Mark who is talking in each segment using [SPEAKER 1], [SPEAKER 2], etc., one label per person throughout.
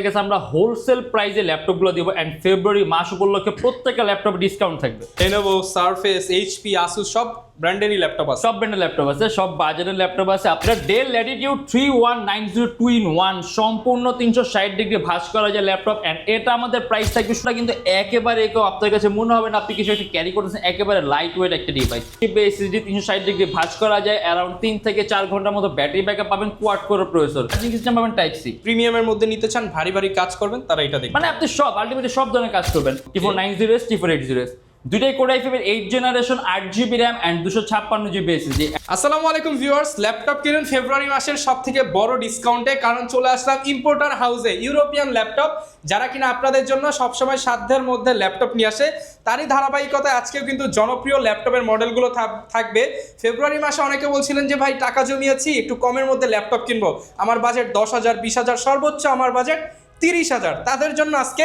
[SPEAKER 1] গেছে আমরা হোলসেল প্রাইসে ল্যাপটপগুলো দিব এন্ড ফেব্রুয়ারি মাস উপলক্ষে প্রত্যেকটা ল্যাপটপে ডিসকাউন্ট থাকবে।
[SPEAKER 2] Lenovo, Surface, HP, Asus সব ব্র্যান্ডেরই ল্যাপটপ আছে।
[SPEAKER 1] সব ব্র্যান্ডের ল্যাপটপ আছে, সব বাজারের ল্যাপটপ আছে। আপনার ডেল ল্যাটিটিউড 3190 2-in-1 সম্পূর্ণ 360 ডিগ্রি ভাঁজ করা যায় ল্যাপটপ এন্ড এটা আমাদের প্রাইস থাকবে সেটা কিন্তু একেবারে আপনার কাছে মনে হবে না আপনি কিছু একটা ক্যারি করতেছেন, একেবারে লাইট ওয়েট একটা ডিভাইস। এসএসডি 360 ডিগ্রি ভাঁজ করা যায়, অ্যারাউন্ড 3 থেকে 4 ঘন্টার মতো ব্যাটারি ব্যাকআপ পাবেন, quad core processor, charging system পাবেন টাইপ সি।
[SPEAKER 2] প্রিমিয়ামের মধ্যে নিতে চান, ভারী ভারী কাজ করবেন, তারা এটা দেখবেন।
[SPEAKER 1] মানে আপনি সব আলটিমেটলি সব ধরনের কাজ করবেন। T490S, T480S দুইটাই কোর i5 এর 8 generation 8GB RAM and 256GB SSD।
[SPEAKER 2] আসসালামু আলাইকুম ভিউয়ার্স, ল্যাপটপ কিনুন ফেব্রুয়ারি মাসের সবথেকে বড় ডিসকাউন্টে, কারণ চলে আসলাম ইম্পোর্টার হাউসে। ইউরোপিয়ান ল্যাপটপ যারা কিনা আপনাদের জন্য সবসময় সাধ্যের মধ্যে ল্যাপটপ নিয়ে আসে, তারই ধারাবাহিকতায় আজকেও কিন্তু জনপ্রিয় ল্যাপটপের মডেলগুলো থাকবে। ফেব্রুয়ারি মাসে অনেকে বলছিলেন যে ভাই টাকা জমিয়েছি, একটু কমের মধ্যে ল্যাপটপ কিনবো, আমার বাজেট 10,000 20,000, সর্বোচ্চ আমার বাজেট 30,000। তাদের জন্য আজকে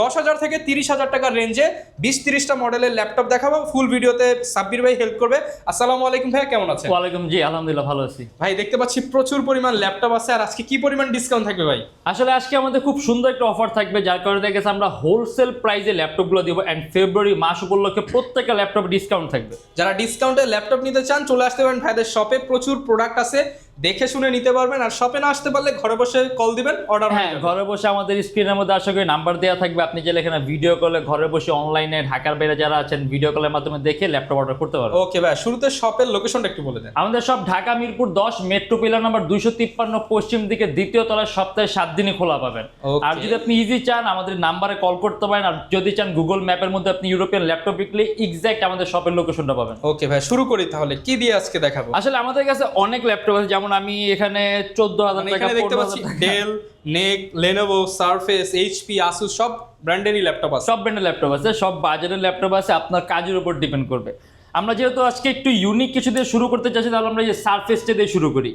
[SPEAKER 2] 10,000 থেকে 30,000 টাকার রেঞ্জে 20-30টা মডেলের ল্যাপটপ দেখাবো। ফুল ভিডিওতে সাব্বির ভাই হেল্প করবে। আসসালামু আলাইকুম ভাই, কেমন আছেন?
[SPEAKER 1] ওয়ালাইকুম, জি আলহামদুলিল্লাহ ভালো আছি
[SPEAKER 2] ভাই। দেখতে পাচ্ছি প্রচুর পরিমাণ ল্যাপটপ আছে, আর আজকে কি পরিমাণ ডিসকাউন্ট থাকবে ভাই?
[SPEAKER 1] আসলে আজকে আমাদের খুব সুন্দর একটা অফার থাকবে, যার কারণে দেখা গেছে আমরা হোলসেল প্রাইসে ল্যাপটপগুলো দিব এন্ড ফেব্রুয়ারি মাস উপলক্ষে প্রত্যেকটা ল্যাপটপে ডিসকাউন্ট থাকবে।
[SPEAKER 2] যারা ডিসকাউন্টে ল্যাপটপ নিতে চান চলে আসতে পারেন ভাইদের শপে, প্রচুর প্রোডাক্ট আছে, দেখে শুনে নিতে পারবেন। আর শপে না আসতে পারলে ঘরে বসে কল দিবেন, অর্ডার।
[SPEAKER 1] হ্যাঁ, ঘরে বসে আমাদের স্ক্রিনের মধ্যে আশা করি নাম্বার দেওয়া থাকবে, আপনি চাইলে এখানে ভিডিও কলে ঘরে বসে অনলাইনে ঢাকার বাইরে যারা আছেন ভিডিও কলের মাধ্যমে দেখে ল্যাপটপ অর্ডার করতে পারবেন।
[SPEAKER 2] ওকে ভাই, শুরুতে শপের লোকেশনটা একটু বলে দেন।
[SPEAKER 1] আমাদের সব Dhaka Mirpur 10 metro pillar number 253 পশ্চিম দিকে দ্বিতীয় তলায়, সপ্তাহে 7 দিনই খোলা পাবেন। আর যদি আপনি ইজি চান আমাদের নাম্বারে কল করতে পারেন, আর যদি চান গুগল ম্যাপের মধ্যে আপনি ইউরোপিয়ান ল্যাপটপ লিখলে এক্সাক্ট আমাদের শপের লোকেশনটা পাবেন।
[SPEAKER 2] ওকে ভাই, শুরু করি তাহলে। কি দিয়ে আজকে দেখাবো?
[SPEAKER 1] আসলে আমাদের কাছে অনেক ল্যাপটপ আছে, যেমন আমি এখানে 14,000 টাকা,
[SPEAKER 2] এখানে দেখতে পাচ্ছি ডেল, নেক, লেনোভো, সারফেস, এইচপি, আসুস সব ব্র্যান্ডেরই ল্যাপটপ আছে।
[SPEAKER 1] সব ব্র্যান্ডের ল্যাপটপ আছে, সব বাজারের ল্যাপটপ আছে, আপনার কাজের উপর ডিপেন্ড করবে। আমরা যেহেতু আজকে একটু ইউনিক কিছু দিয়ে শুরু করতে চাচ্ছি, তাহলে আমরা এই সারফেসটা দিয়ে শুরু করি।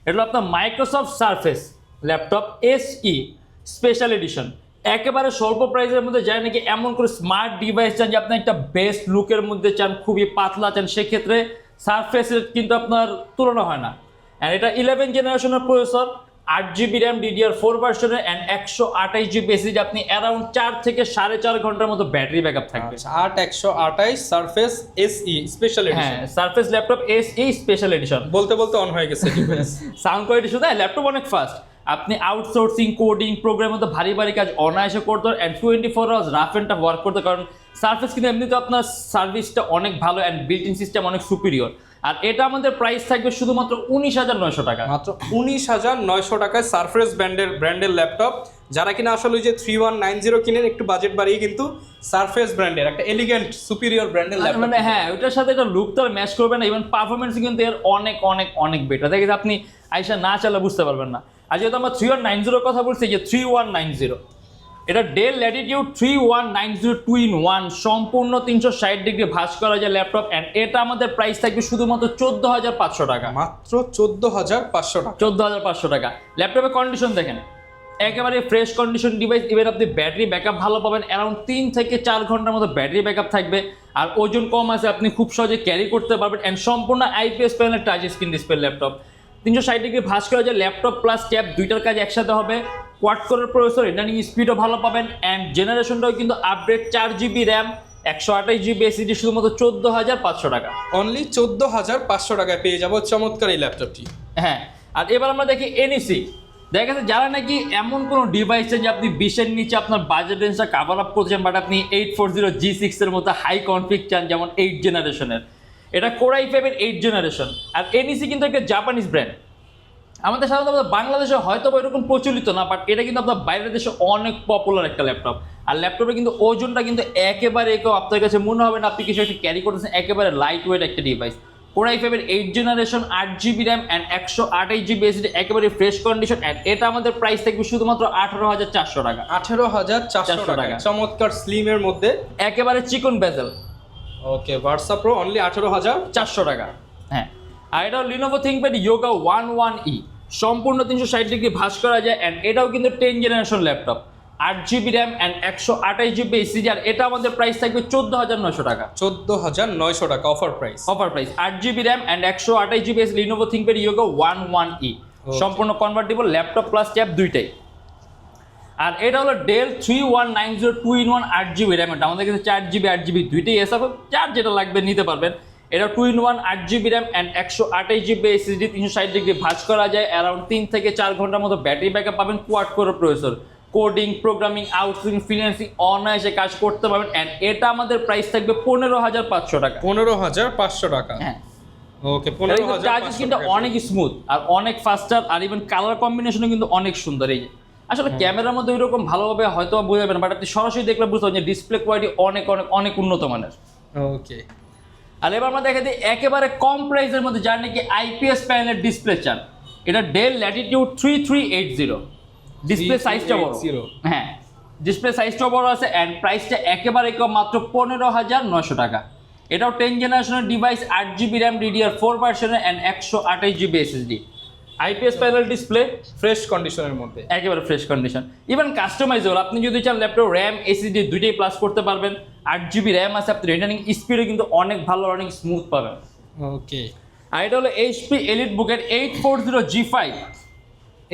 [SPEAKER 1] এটা হলো আপনার Microsoft surface laptop SE special addition. একেবারে স্বল্প প্রাইসের মধ্যে যায় নাকি এমন করে স্মার্ট ডিভাইস চান যে আপনি একটা বেস্ট লুকের মধ্যে চান, খুবই পাতলা চান, সেক্ষেত্রে সারফেসের কিন্তু আপনার তুলনা হয় না। অ্যান্ড এটা 11 জেনারেশনের প্রসেসর, 8GB RAM DDR4 ভার্সনের এন্ড 128GB SSD। আপনি অ্যারাউন্ড 4 থেকে 4.5 ঘন্টার মতো ব্যাটারি ব্যাকআপ থাকবে।
[SPEAKER 2] 128 সারফেস SE স্পেশাল এডিশন।
[SPEAKER 1] হ্যাঁ, surface laptop SE special edition.
[SPEAKER 2] বলতে বলতে অন হয়ে গেছে ডিভাইস।
[SPEAKER 1] সাউন্ড কোয়ালিটি শুধু ল্যাপটপ অনেক ফাস্ট, আপনি আউটসোর্সিং, কোডিং, প্রোগ্রামের মতো ভারী ভারী কাজ অনায়াসে করতে and 24 hours rough and tough work করতে, কারণ সারফেস কিন্তু এমনিতে আপনার সার্ভিসটা অনেক ভালো এন্ড বিল্ট ইন সিস্টেম অনেক সুপিরিয়র। আর এটা আমাদের প্রাইস থাকবে শুধুমাত্র 19,900 টাকা,
[SPEAKER 2] মাত্র 19,900 টাকায় সারফেস ব্র্যান্ডের ল্যাপটপ। যারা কিনা আসলে ওই যে 3190 কিনেন, একটু বাজেট বাড়িয়ে কিন্তু সারফেস ব্র্যান্ডের একটা এলিগেন্ট সুপিরিয়র ব্র্যান্ডের ল্যাপটপ,
[SPEAKER 1] মানে হ্যাঁ ওইটার সাথে এটা লুক তো ম্যাচ করবে না, ইভেন পারফরমেন্স কিন্তু এর অনেক অনেক অনেক বেটার। দেখে আপনি আইসা না চাইলে বুঝতে পারবেন না। আর যেহেতু আমরা 3190 কথা বলছি, যে 3190 এটা ডেল ল্যাটিটিউড 3190 2-in-1 সম্পূর্ণ 360 ডিগ্রি ভাঁজ করা যায় ল্যাপটপ এন্ড এটা আমাদের প্রাইস থাকবে শুধুমাত্র 14,500 টাকা।
[SPEAKER 2] মাত্র 14,500 টাকা।
[SPEAKER 1] 14,500 টাকা। ল্যাপটপের কন্ডিশন দেখেন, একেবারে ফ্রেশ কন্ডিশন ডিভাইস। ইভেন আপনি ব্যাটারি ব্যাকআপ ভালো পাবেন, অ্যারাউন্ড 3 থেকে 4 ঘন্টার মতো ব্যাটারি ব্যাকআপ থাকবে। আর ওজন কম আছে, আপনি খুব সহজে ক্যারি করতে পারবেন এন্ড সম্পূর্ণ IPS প্যানেলের touch screen display laptop. 360 degree ভাঁজ করা যায় ল্যাপটপ প্লাস ট্যাব দুইটার কাজ একসাথে হবে। কোয়াড কোরের প্রসেসর, রিটার্নিং স্পিডও ভালো পাবেন এন্ড জেনারেশনটাও কিন্তু update, 4GB RAM 128GB SSD, শুধুমাত্র 14,500 টাকা।
[SPEAKER 2] অনলি 14,500 টাকায় পেয়ে যাবো চমৎকার এই ল্যাপটপটি।
[SPEAKER 1] হ্যাঁ, আর এবার আমরা দেখি NEC। দেখা গেছে যারা নাকি এমন কোনো ডিভাইস চান যে আপনি 20-এর নিচে আপনার বাজেট রেঞ্জটা কাভার আপ করতে চান, বাট আপনি 840G6 এর মতো হাই কনফিগ চান, যেমন 8 জেনারেশনের, এটা কোর i5 এর 8 জেনারেশন। আর NEC কিন্তু একটা জাপানিজ ব্র্যান্ড, আমাদের সাধারণত বাংলাদেশে হয়তো এরকম প্রচলিত না, বাট এটা কিন্তু আপনার বাইরের দেশে অনেক পপুলার একটা ল্যাপটপ। আর ল্যাপটপে কিন্তু ওজনটা কিন্তু একেবারে আপনার কাছে মনে হবে না আপনি কিছু একটা ক্যারি করতেছেন, একেবারে লাইট ওয়েট একটা ডিভাইস। কোর i5 এর 8 generation, 8GB RAM and 128GB SSD, একেবারে ফ্রেশ কন্ডিশন এন্ড এটা আমাদের প্রাইস থাকবে শুধুমাত্র 18,400 টাকা।
[SPEAKER 2] 18,400 টাকা চমৎকার স্লিমের মধ্যে,
[SPEAKER 1] একেবারে চিকন বেজেল।
[SPEAKER 2] ওকে, ভার্সা প্রো অনলি 18,400
[SPEAKER 1] টাকা। হ্যাঁ, আর এটা লিনোভো থিংকপ্যাড ইয়োগা 11E সম্পূর্ণ 360 ডিগ্রি ভাঁজ করা যায় এন্ড এটাও কিন্তু 10 generation laptop, 8GB RAM and 128GB SSD। আর এটা আমাদের প্রাইস থাকবে 14,900 টাকা।
[SPEAKER 2] 14,900 টাকা offer price.
[SPEAKER 1] 8GB RAM and 128GB SSD Lenovo ThinkPad Yoga 11E সম্পূর্ণ কনভার্টেবল ল্যাপটপ প্লাস ট্যাব দুইটাই। আর এটা হলো ডেল 3190 2-in-1 8GB র্যাম। আমাদের কাছে 4GB 8GB দুইটাই আছে, এখন যার যেটা লাগবে নিতে পারবেন। এটা 2-in-1 8GB RAM and 128GB SSD, 360 degree ভাঁজ করা যায়, অ্যারাউন্ড 3 থেকে 4 ঘন্টার মতো ব্যাটারি ব্যাকআপ পাবেন। Quad core processor, coding, programming, outsourcing, freelancing অনায়াসে কাজ করতে পারবেন। অ্যান্ড এটা আমাদের প্রাইস থাকবে 15,500 টাকা।
[SPEAKER 2] 15,500 টাকা।
[SPEAKER 1] হ্যাঁ
[SPEAKER 2] ওকে,
[SPEAKER 1] চার্জেস কিন্তু অনেক স্মুথ আর অনেক ফাস্টার, আর ইভেন কালার কম্বিনেশনও কিন্তু অনেক সুন্দর। এই যে আসলে ক্যামেরার মধ্যে ওইরকম ভালোভাবে হয়তো বোঝাবেন, বাট আপনি সরাসরি দেখলে বুঝতে পারবেন যে ডিসপ্লে কোয়ালিটি অনেক অনেক অনেক উন্নত মানের।
[SPEAKER 2] ওকে,
[SPEAKER 1] আর এবার আমরা দেখা দিই একেবারে কম প্রাইসের মধ্যে যার নাকি আইপিএস প্যানেলের ডিসপ্লে চান, এটা ডেল ল্যাটিটিউড 3380। ডিসপ্লে সাইজটা বড়, হ্যাঁ ডিসপ্লে সাইজটাও বড় আছে অ্যান্ড প্রাইসটা একেবারে কম, মাত্র 15,900 টাকা। এটাও 10 জেনারেশনের ডিভাইস, 8GB র্যাম, DDR4 ভার্সনের and 128GB SSD। IPS panel display,
[SPEAKER 2] fresh কন্ডিশনের মধ্যে,
[SPEAKER 1] একেবারে ফ্রেশ কন্ডিশন। ইভেন কাস্টমাইজেবল, আপনি যদি চান ল্যাপটপ র্যাম SSD দুইটাই প্লাস করতে পারবেন। 8GB র্যাম আছে, আপনি রিটার্নিং স্পিডও কিন্তু অনেক ভালো, অনেক স্মুথ পাবেন।
[SPEAKER 2] ওকে,
[SPEAKER 1] আর এটা হলো HP EliteBook 840G5।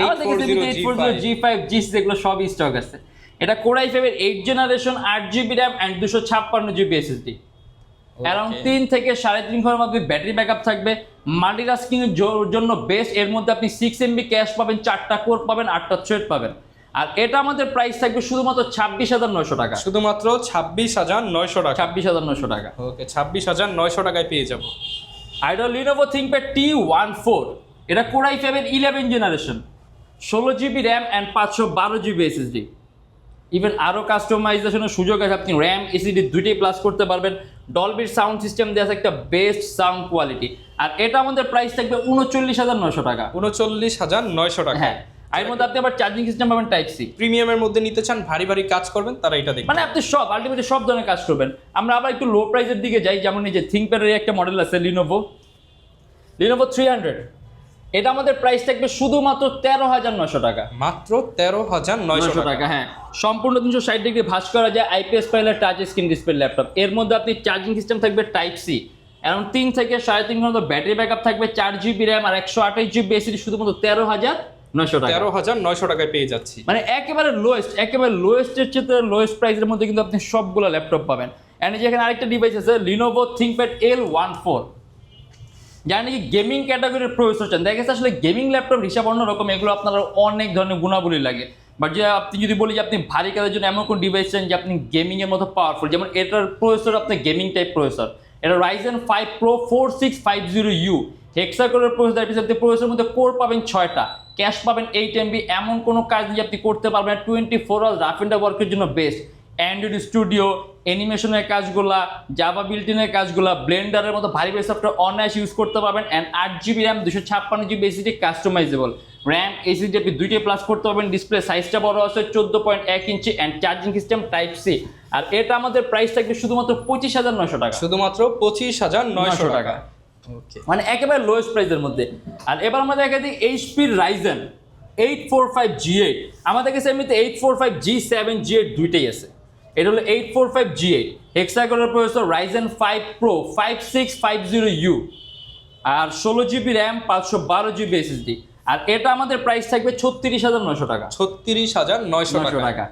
[SPEAKER 1] আমাদের কাছে কিন্তু 840G5 G6 এগুলো সবই স্টক আছে। এটা Core i5 এর 8 generation, 8GB RAM and 256GB SSD। Around 3 থেকে 3.5 ঘন্টার মধ্যে ব্যাটারি ব্যাকআপ থাকবে। মাল্টিটাস্কিং এর জন্য বেস্ট। এর মধ্যে আপনি 6MB ক্যাশ পাবেন, 4টা কোর পাবেন, 8টা থ্রেড পাবেন। আর এটা আমাদের প্রাইস থাকবে শুধুমাত্র 26,900 টাকা।
[SPEAKER 2] শুধুমাত্র 26,900 টাকা।
[SPEAKER 1] 26,900 টাকা।
[SPEAKER 2] ওকে, 26,900 টাকায় পেয়ে যাব।
[SPEAKER 1] আর এটা Lenovo ThinkPad T14। এটা Core i5 এর 11 generation, 16GB RAM and 512GB SSD। Even আরও কাস্টমাইজেশনের সুযোগ আছে, আপনি র্যাম SSD দুইটাই প্লাস করতে পারবেন। ডলবির সাউন্ড সিস্টেম দেওয়া আছে, একটা বেস্ট সাউন্ড কোয়ালিটি। আর এটা আমাদের প্রাইস থাকবে 39,900 টাকা।
[SPEAKER 2] 39,900 টাকা।
[SPEAKER 1] হ্যাঁ, আর এর মধ্যে আপনি আবার চার্জিং সিস্টেম পাবেন টাইপ সি।
[SPEAKER 2] প্রিমিয়ামের মধ্যে নিতে চান, ভারী ভারী কাজ করবেন, তারা এটা দেখবেন।
[SPEAKER 1] মানে আপনি সব আলটিমেটলি সব ধরনের কাজ করবেন। আমরা আবার একটু লো প্রাইসের দিকে যাই, যেমন এই যে থিঙ্কপ্যাডের একটা মডেল আছে Lenovo 300। এটা আমাদের প্রাইস থাকবে শুধুমাত্র 13,900 টাকা।
[SPEAKER 2] মাত্র 13,900
[SPEAKER 1] টাকা। হ্যাঁ, সম্পূর্ণ 360 ডিগ্রি ভাঁজ করা যায়, আইপিএস প্যানেলের টাচ স্ক্রিন ডিসপ্লে ল্যাপটপ। এর মধ্যে আপনি চার্জিং সিস্টেম থাকবে টাইপ সি, অ্যারাউন্ড 3 থেকে 3.5 ঘন্টা ব্যাটারি ব্যাকআপ থাকবে, 4GB র্যাম আর 128GB SSD, শুধুমাত্র 13,900 টাকা।
[SPEAKER 2] 13,900 টাকায় পেয়ে যাচ্ছি।
[SPEAKER 1] মানে একেবারে লোয়েস্টের চেয়ে লোয়েস্ট প্রাইসের মধ্যে কিন্তু আপনি সবগুলো ল্যাপটপ পাবেন। এন্ড যেখানে আরেকটা ডিভাইস আছে Lenovo ThinkPad L14, যারা নাকি গেমিং ক্যাটাগরির প্রসেসর চান। দেখা গেছে আসলে গেমিং ল্যাপটপ হিসাব অন্যরকম, এগুলো আপনার অনেক ধরনের গুণাবলী লাগে। বাট যে আপনি যদি বলি যে আপনি ভারী কাজের জন্য এমন কোন ডিভাইস চান যে আপনি গেমিংয়ের মতো পাওয়ারফুল, যেমন এটার প্রসেসর আপনার গেমিং টাইপ প্রসেসর। এটা Ryzen 5 Pro 4650U হেক্সাকোরের প্রসেসর। আপনি প্রসেসরের মধ্যে কোর পাবেন 6টা, ক্যাশ পাবেন 8MB। এমন কোনো কাজ নিয়ে আপনি করতে পারবেন 24 আওয়ার রাফ এন্ড ওয়ার্কের জন্য বেস্ট। অ্যান্ড্রয়েড স্টুডিও, অ্যানিমেশনের কাজগুলা, জাভা বিল্টিনের কাজগুলা, ব্লেন্ডারের মতো ভারী ভারী সফটওয়্যার অনায়াস ইউজ করতে পারবেন। And 8GB RAM, 256GB SSD customisable. RAM SSD আপনি দুইটাই প্লাস করতে পারবেন। ডিসপ্লে সাইজটা বড় আছে, 14.1 inch and charging system type C. আর এটা আমাদের প্রাইস থাকবে শুধুমাত্র 25,900 টাকা।
[SPEAKER 2] শুধুমাত্র 25,900 টাকা। ওকে,
[SPEAKER 1] মানে একেবারে লোয়েস্ট প্রাইসের মধ্যে। আর এবার আমরা দেখা দিই HP Ryzen 845G8। আমাদের কাছে এমনিতে 845G7 G8 দুইটাই আছে। এটা হলো 845G8 hexagonal processor, Ryzen 5 Pro 5650U আর 16GB র্যাম, 512GB SSD। আর এটা আমাদের প্রাইস থাকবে 36,900 টাকা।
[SPEAKER 2] 36,900 টাকা।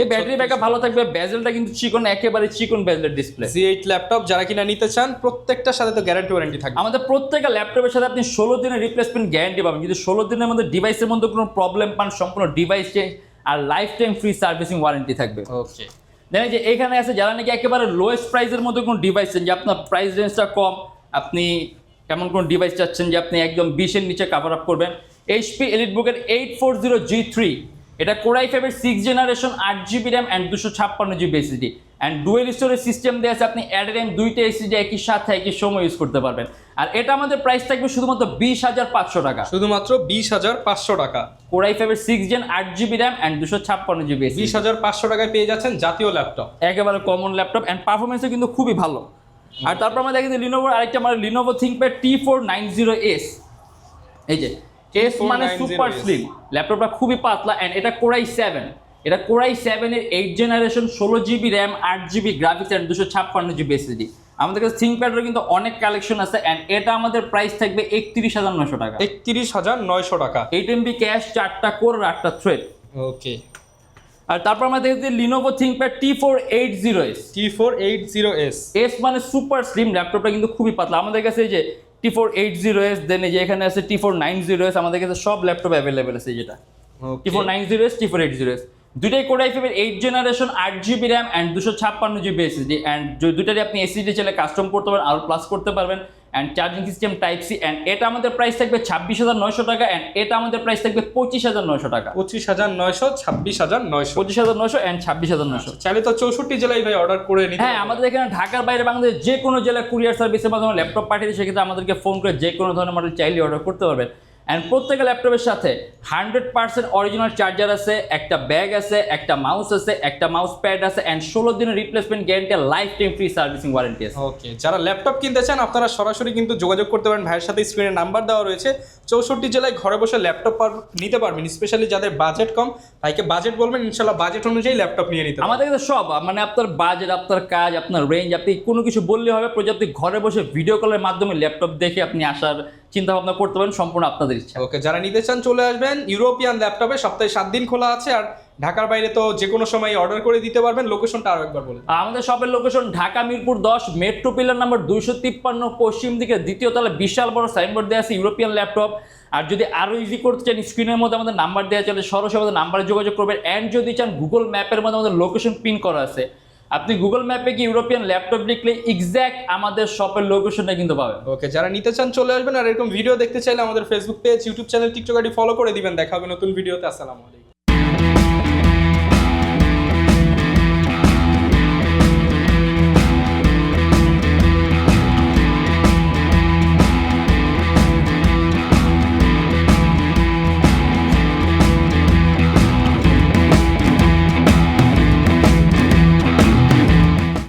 [SPEAKER 1] এই ব্যাটারি ব্যাকআপ ভালো থাকবে, বেজেলটা কিন্তু চিকন, একেবারে চিকন বেজেলের ডিসপ্লে।
[SPEAKER 2] G8 ল্যাপটপ যারা কিনা নিতে চান, প্রত্যেকটার সাথে তো গ্যারান্টি ওয়ারেন্টি থাকবে।
[SPEAKER 1] আমাদের প্রত্যেকটা ল্যাপটপের সাথে আপনি 16 দিনের রিপ্লেসমেন্ট গ্যারান্টি পাবেন। যদি 16 দিনের মধ্যে ডিভাইসের মধ্যে কোনো প্রবলেম পান, সম্পূর্ণ ডিভাইস চেঞ্জ আর lifetime free servicing warranty থাকবে।
[SPEAKER 2] ওকে,
[SPEAKER 1] জানেন যে এখানে আছে যারা নাকি একেবারে লোয়েস্ট প্রাইসের মধ্যে কোনো ডিভাইস চান, যে আপনার প্রাইস রেঞ্জটা কম, আপনি কেমন কোন ডিভাইস চাচ্ছেন যে আপনি একদম 20-এর নিচে কভার আপ করবেন, HP EliteBook 840G3। এটা Core i5 এর 6 generation, 8GB RAM and 256GB SSD and dual storage system দেওয়া আছে। আপনি অ্যাট র্যাম দুইটা SSD একই সাথে একই সময় ইউজ করতে পারবেন। আর এটা আমাদের প্রাইস থাকবে শুধুমাত্র 20,500 টাকা।
[SPEAKER 2] শুধুমাত্র 20,500 টাকা।
[SPEAKER 1] Core i5 এর 6 gen, 8GB RAM and 256GB SSD।
[SPEAKER 2] 20,500 টাকায় পেয়ে যাচ্ছেন জাতীয় ল্যাপটপ,
[SPEAKER 1] একেবারে কমন ল্যাপটপ অ্যান্ড পারফরমেন্সও কিন্তু খুবই ভালো। আর তারপর আমরা দেখি যে Lenovo আরেকটা মানে Lenovo ThinkPad T490S। এই যে S মানে সুপার স্লিম, ল্যাপটপটা খুবই পাতলা অ্যান্ড এটা Core i7। এটা Core i7 এর 8 generation, 16GB RAM, 8GB graphics and 256GB SSD। আমাদের কাছে থিঙ্কপ্যাডের কিন্তু অনেক কালেকশন আছে অ্যান্ড এটা আমাদের প্রাইস থাকবে 31,900 টাকা।
[SPEAKER 2] 31,900 টাকা।
[SPEAKER 1] 8MB ক্যাশ, 4টা কোর আর 8টা থ্রেড।
[SPEAKER 2] ওকে,
[SPEAKER 1] আর তারপর আমরা দেখেছি Lenovo ThinkPad T480S।
[SPEAKER 2] T480S
[SPEAKER 1] S মানে সুপার স্লিম, ল্যাপটপটা কিন্তু খুবই পাতলা। আমাদের কাছে এই যে T480S, দেন এই যে এখানে আছে T490S, আমাদের কাছে সব ল্যাপটপ অ্যাভেলেবেল আছে। যেটা T490S, T480S দুইটাই কোর i5 এর 8 generation, 8GB RAM and 256GB SSD, and দুইটারই আপনি এসএসডি চাইলে কাস্টম করতে পারবেন, আরো প্লাস করতে পারবেন, and charging system type C. And এটা আমাদের প্রাইস থাকবে 26,900 টাকা, অ্যান্ড এটা আমাদের প্রাইস থাকবে 25,900 টাকা।
[SPEAKER 2] 25,900, 26,900,
[SPEAKER 1] 25,900 অ্যান্ড 26,900।
[SPEAKER 2] চাইলে তো 64 জেলায় ভাই অর্ডার করে নিতে
[SPEAKER 1] হ্যাঁ, আমাদের এখানে ঢাকার বাইরে বাংলাদেশ যে কোনো জেলায় কুরিয়ার সার্ভিসের মাধ্যমে ল্যাপটপ পাঠিয়ে দিই, সেক্ষেত্রে আমাদেরকে ফোন করে যে কোনো ধরনের মডেল চাইলে অর্ডার করতে পারবেন। অ্যান্ড প্রত্যেকটা ল্যাপটপের সাথে 100% অরিজিনাল চার্জার আছে, একটা ব্যাগ আছে, একটা মাউস আছে, একটা মাউস প্যাড আছে, অ্যান্ড 16 দিনের replacement guarantee, life time free servicing warranty আছে।
[SPEAKER 2] ওকে, যারা ল্যাপটপ কিনতে চান আপনারা সরাসরি কিন্তু যোগাযোগ করতে পারেন, ভাইয়ের সাথে স্ক্রিনে নাম্বার দেওয়া রয়েছে। 64 জেলায় ঘরে বসে ল্যাপটপ নিতে পারবেন, স্পেশালি যাদের বাজেট কম, ভাইকে বাজেট বলবেন, ইনশাল্লাহ বাজেট অনুযায়ী ল্যাপটপ নিয়ে নিতে পারবেন।
[SPEAKER 1] আমাদের কাছে সব মানে আপনার বাজেট, আপনার কাজ, আপনার রেঞ্জ, আপনি কোনো কিছু বললে হবে, প্রযুক্তি ঘরে বসে ভিডিও কলের মাধ্যমে ল্যাপটপ দেখে আপনি আসার চিন্তা ভাবনা করতে পারেন, সম্পূর্ণ আপনাদের ইচ্ছা।
[SPEAKER 2] ওকে, যারা নিতে চান চলে আসবেন। ইউরোপিয়ান ল্যাপটপে সপ্তাহে 7 দিন খোলা আছে, আর ঢাকার বাইরে তো যে কোনো সময় অর্ডার করে দিতে পারবেন। লোকেশনটা আরো একবার বলুন।
[SPEAKER 1] আমাদের শপের location Dhaka Mirpur 10, metro pillar number 253, পশ্চিম দিকে দ্বিতীয় তলায় বিশাল বড় সাইনবোর্ড দেওয়া আছে ইউরোপিয়ান ল্যাপটপ। আর যদি আরো ইজি করতে চান, স্ক্রিনের মধ্যে আমাদের নাম্বার দেওয়া চলে, সরাসরি আমাদের নাম্বারে যোগাযোগ করবেন। অ্যান্ড যদি চান, গুগল ম্যাপের মধ্যে আমাদের লোকেশন পিন করা আছে, আপনি গুগল ম্যাপে কি ইউরোপিয়ান ল্যাপটপ লিখলে এক্স্যাক্ট আমাদের শপের লোকেশনটা কিন্তু পাবেন।
[SPEAKER 2] ওকে, যারা নিতে চান চলে আসবেন। আর এরকম ভিডিও দেখতে চাইলে আমাদের Facebook page, YouTube channel, TikTok ID follow করে দিবেন। দেখা হবে নতুন ভিডিওতে। আসসালামু আলাইকুম।